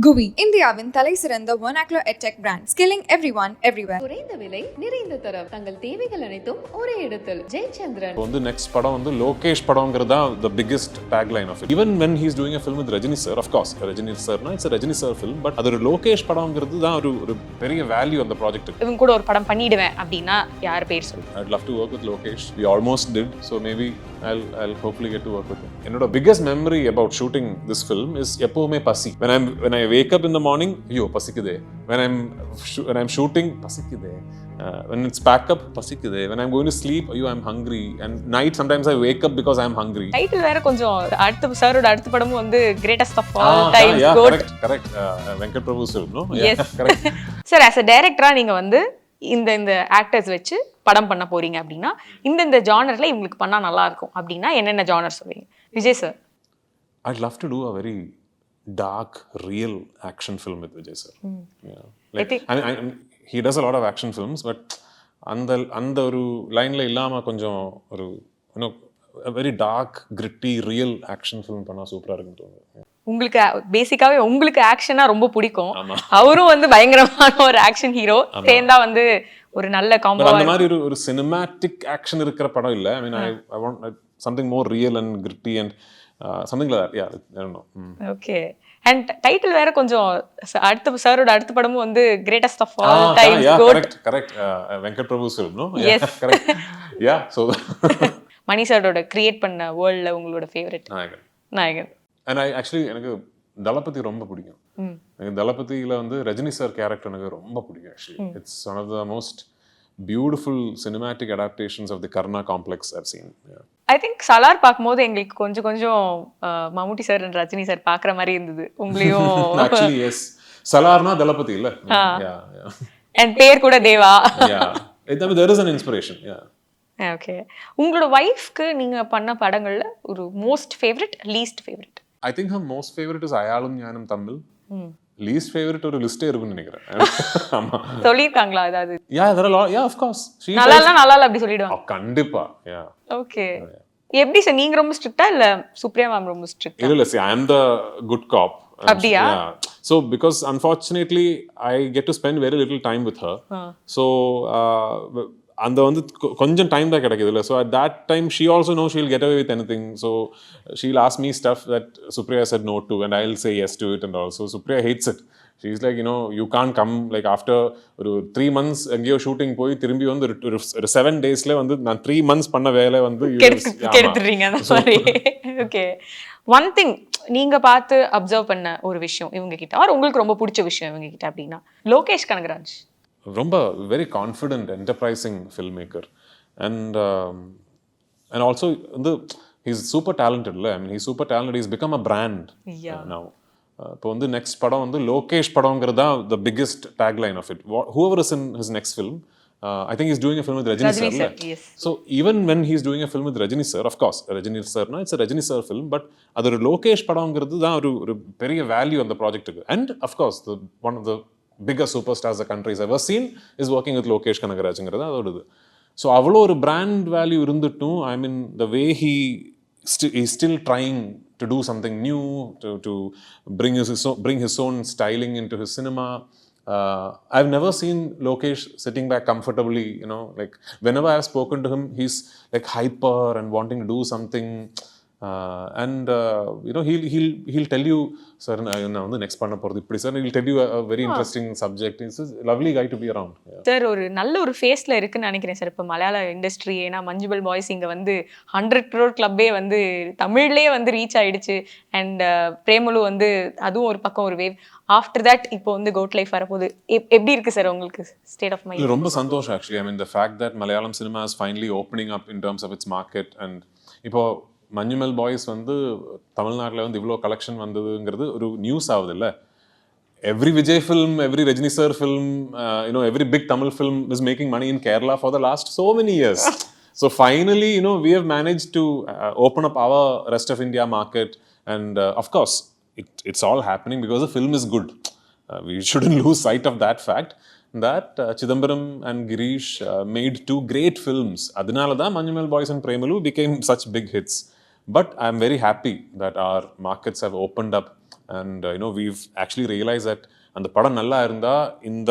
GUVI, இந்தியாவின் தலைசிறந்த vernacular edtech brand, skilling everyone, everywhere. குறைந்த விலை, நிறைந்த தரம், தங்கள் தேவைகள் அனைத்தும் ஒரே இடத்தில். ஜெயச்சந்திரன். வந்து next படம் வந்து Lokesh படம்ங்கிறதா the biggest tagline of it. Even when he's doing a film with Rajini sir, of course, Rajini sir, it's a Rajini sir film, but அது ஒரு லோகேஷ் படம்ங்கிறது தான் ஒரு பெரிய வேல்யூ அந்த ப்ராஜெக்ட்டுக்கு. இவங்க கூட ஒரு படம் பண்ணிடுவேன் அப்படின்னா யார் பேர் சொல்லு? I'd love to work with Lokesh. We almost did, so maybe I'll hopefully get to work with him. என்னோட biggest memory about shooting this film is எப்பவுமே பசி. When I wake up in the morning, ஐயோ பசிக்குதே. When I'm shooting, பசிக்குதே. When it's pack up, பசிக்குதே. When I'm going to sleep, ஐயோ I'm hungry. And night sometimes I wake up because I'm hungry. Title வேற கொஞ்சம் அடுத்த சாரோட அடுத்த படமும் வந்து greatest of all time. Correct. Venkat Prabhu film, no? Yes. Correct. Sir, as a director நீங்க வந்து இந்த ஆக்டர்ஸ் வச்சு படம் பண்ண போறீங்க அப்படின்னா இந்த ஜானர்ல இவங்களுக்கு பண்ணா நல்லா இருக்கும் அப்படின்னா என்னென்ன ஜானர் சொல்வீங்க? Vijay sir. I'd love to do a very dark, real action film with Vijay sir. Yeah. Like, he does a lot of action films, but அந்த ஒரு லைன்ல இல்லாம கொஞ்சம் ஒரு a very dark, gritty, real action film பண்ணா சூப்பரா இருக்கும் தோணுது. உங்களுக்கு பேசிக்காவே உங்களுக்கு ஆக்ஷனா ரொம்ப பிடிக்கும். அவரும் வந்து பயங்கரமான ஒரு ஆக்ஷன் ஹீரோ. சேர்ந்தா வந்து ஒரு நல்ல காம்போ. அந்த மாதிரி ஒரு சினிமாட்டிக் ஆக்ஷன் இருக்கிற படம் இல்ல. I mean I want something more real and gritty and something like that. Yeah, I don't know. Okay. And title வேற கொஞ்சம் அடுத்த சாரோட அடுத்த படமும் வந்து greatest of all time. Correct. Venkat Prabhu film, no? Yes. Correct. Yeah, so மணி சாரோட create பண்ண வேர்ல்ட்ல உங்களோட ஃபேவரட் நாயகன். And எனக்கு தளபதி ரொம்ப பிடிக்கும். எனக்கு தளபதியில வந்து ரஜினி சார் கேரக்டர் எனக்கு ரொம்ப பிடிக்கும். Actually it's one of the most beautiful cinematic adaptations of the Karna complex I've seen. I think Salaar பார்க்கும்போது எங்களுக்கு கொஞ்சம் மம்முட்டி சார் and ரஜினி சார் பார்க்குற மாதிரி இருந்தது. உங்களையும் actually yes. சலார்னா தளபதி இல்ல? Yeah. And பேர் கூட தேவா. Yeah. There is an inspiration. Yeah. Okay. உங்களோட வைஃப்க்கு நீங்க பண்ண படங்கள்ல ஒரு most favourite, least favourite? I think her most favorite is அயாளும் ஞானம் தமிழ். Least favorite ஒரு லிஸ்டே இருக்குன்னு நினைக்கிறேன். ஆமா. சொல்லிருக்காங்களா அதாவது? Yeah, of course. நல்லா இல்ல அப்படி சொல்லிடுவாங்க. கண்டிப்பா. Yeah. Okay. எப்படி சார் நீங்க ரொம்ப ஸ்ட்ரிக்ட்டா இல்ல சுப்ரியா மேம் ரொம்ப ஸ்ட்ரிக்ட்டா? இல்ல see, I am the good cop. அப்படியா? Yeah. So because unfortunately I get to spend very little time with her. So அந்த வந்து கொஞ்சம் டைம் தான் கிடைக்குது இல்லை. So at that time she also no she'll get away with anything. So she'll ask me stuff that Supriya said no to and I will say yes to it and also Supriya hates it. She is like you can come like after ஒரு 3 months எங்கேயோ shooting போய் திரும்பி வந்து ஒரு 7 daysல வந்து நான் 3 months பண்ண வேலை வந்து கெடுத்துறீங்க அந்த மாதிரி. ஓகே. ஒன் திங் நீங்க பார்த்து அப்சர்வ் பண்ண ஒரு விஷயம் இவங்க கிட்ட, ஆர் உங்களுக்கு ரொம்ப பிடிச்ச விஷயம் இவங்க கிட்ட அப்படின்னா லோகேஷ் கனகராஜ் ரொம்ப very confident, enterprising filmmaker and also he's super talented. I mean he's super talented. He's become a brand now. இப்போ வந்து next படம் வந்து லோகேஷ் படம்ங்கிறது தான் the biggest tagline of it. Whoever is in his next film, I think he's doing a film with Rajini sir. Yes. So even when he's doing a film with Rajini sir, of course Rajini sir, it's a Rajini sir film, but அது ஒரு லோகேஷ் படம்ங்கிறது தான் ஒரு பெரிய value அந்த ப்ராஜெக்ட்டுக்கு. And of course one of the biggest superstars the country has ever seen is working with Lokesh கனகராஜ்ங்கிறது அதோடது. So அவ்வளோ ஒரு பிராண்ட் வேல்யூ இருந்துட்டும், I mean the way he's still trying to do something new, to bring his own styling into his cinema. I've never seen Lokesh sitting back comfortably, like whenever I've spoken to him, he's like hyper and wanting to do something. And he'll tell you, sir, நான் வந்து next பண்ண போறது இப்படி sir. he'll tell you a very interesting subject. He's a lovely guy to be around. Sir ஒரு நல்ல ஒரு ஃபேஸ்ல இருக்குன்னு நினைக்கிறேன் சார் இப்போ மலையாள இண்டஸ்ட்ரி. ஏன்னா மஞ்சுமல் பாய்ஸ் இங்க வந்து 100 crore கிளப்பே வந்து தமிழ்லேயே வந்து ரீச் ஆயிடுச்சு. அண்ட் பிரேமலு வந்து அதுவும் ஒரு பக்கம் ஒரு வேவ். ஆஃப்டர் தட் இப்போ வந்து கோட் லைஃப் வரப்போகுது. எப்படி இருக்கு சார் உங்களுக்கு ஸ்டேட் ஆஃப் மைண்ட்? ரொம்ப சந்தோஷம் actually. I mean the fact that Malayalam cinema is finally opening up in terms of its market. And இப்போ மஞ்சுமெல் பாய்ஸ் வந்து தமிழ்நாட்டில் வந்து இவ்வளோ கலெக்ஷன் வந்ததுங்கிறது ஒரு நியூஸ் ஆகுது இல்லை. Every Vijay film, every Rajini sir film, every big Tamil film is making money in Kerala for the last so many years. So finally, we have managed to open up our rest of India market. And of course, it's all happening because the film is good. We shouldn't lose sight of that fact. That Chidambaram and Girish made 2 great films. Adinala da Manjummel boys and Premalu became such big hits. But I'm very happy that our markets have opened up and we've actually realized that அந்த படம் நல்லா இருந்தா இந்த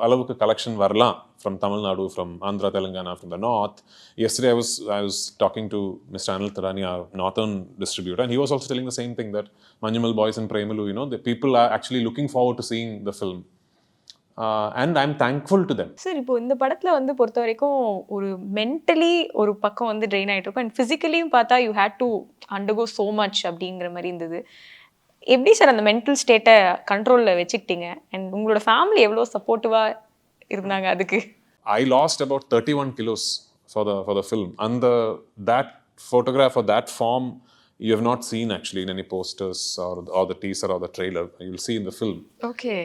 அளவுக்கு collection வரலாம் from Tamil Nadu, from Andhra, Telangana, from the north. Yesterday I was talking to Mr. Anil Tarani, our northern distributor, and he was also telling the same thing, that Manjummel boys and Premalu, the people are actually looking forward to seeing the film. And I'm thankful to them. Sir இப்போ இந்த படத்துல வந்து பொறுத்த வரைக்கும் ஒரு mentally ஒரு பக்கம் வந்து ட்ரெயின் ஆகிட்டு இருக்கும், அண்ட் ஃபிசிக்கலியும் பார்த்தா you had to undergo so much அப்படிங்கிற மாதிரி இருந்தது. எப்படி சார் அந்த மென்டல் ஸ்டேட்டை கண்ட்ரோலில் வச்சுக்கிட்டீங்க, அண்ட் உங்களோட ஃபேமிலி எவ்வளோ சப்போர்ட்டிவாக இருந்தாங்க அதுக்கு? I lost about 31 kilos for the film, and that photograph or that form you have not seen actually in any posters or the teaser or the trailer. You'll see in the film. Okay.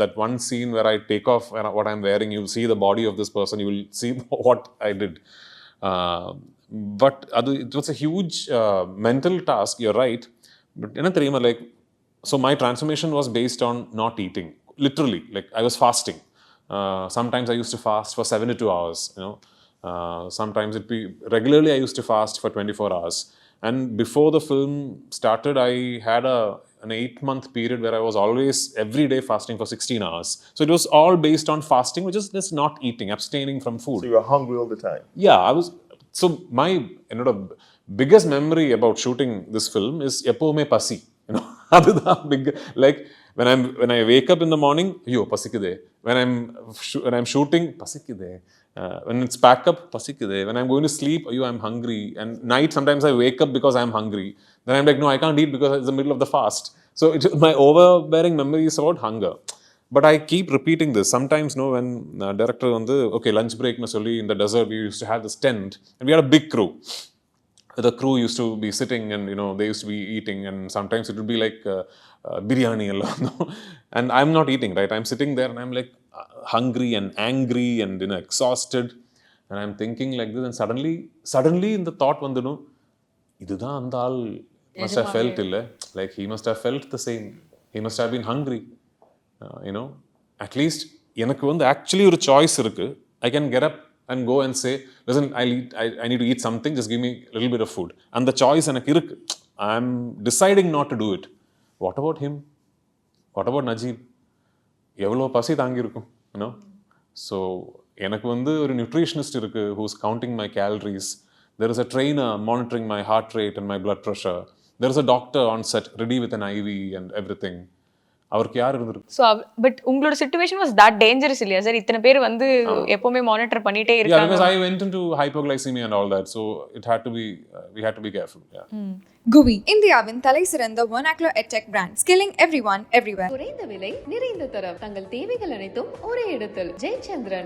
That one scene where I take off what I'm wearing, you'll see the body of this person, you will see what I did. But it was a huge mental task, you're right. But like, so my transformation was based on not eating, literally. Like, I was fasting. Sometimes I used to fast for 7 to 2 hours, sometimes regularly I used to fast for 24 hours. And before the film started, I had an 8-month period where I was always every day fasting for 16 hours. So it was all based on fasting, which is just not eating, abstaining from food. So you were hungry all the time? Yeah, I was. So my biggest memory about shooting this film is epome pasi. Adudha big, like when I wake up in the morning, yo pasikide. When I'm shooting, pasikide. When it's pack up, pasikide. When I'm going to sleep, I'm hungry. And night sometimes I wake up because I'm hungry. Then I'm like, no, I can't eat because it's the middle of the fast. So my overbearing memory is about hunger. But I keep repeating this. Sometimes, when director okay, lunch break in the desert, we used to have this tent, and we had a big crew. The crew used to be sitting, and they used to be eating, and sometimes it would be like biryani alone. And I'm not eating, right? I'm sitting there and I'm like hungry and angry and exhausted, and I'm thinking like this, and suddenly in the thought idudha and aal must have felt illa, like he must have felt the same. He must have been hungry. At least எனக்கு actually ஒரு choice இருக்கு. I can get up and go and say, listen, I need to eat something, just give me a little bit of food. And the choice எனக்கு இருக்கு. I'm deciding not to do it. What about him? What about Najib? எவ்வளோ பசி தாங்கி இருக்கும், So எனக்கு ஒரு nutritionist இருக்கு who's counting my calories. There is a trainer monitoring my heart rate and my blood pressure. There is a doctor on set ready with an IV and everything. அவருக்கு யார் இருந்திருக்கு? ஸோ பட் உங்களோட situation was that dangerous இல்லையா sir? இத்தனை பேர் எப்பவுமே monitor பண்ணிட்டே இருக்காங்க. Yeah, because I went into hypoglycemia and all that, so we had to be careful. Yeah. GUVI, இந்தியாவின் தலை சிறந்த vernacular edtech brand, skilling everyone everywhere. குறைந்த விலை, நிறைந்த தரம், தங்கள் தேவைகள் அனைத்தும் ஒரே இடத்தில். ஜெயச்சந்திரன்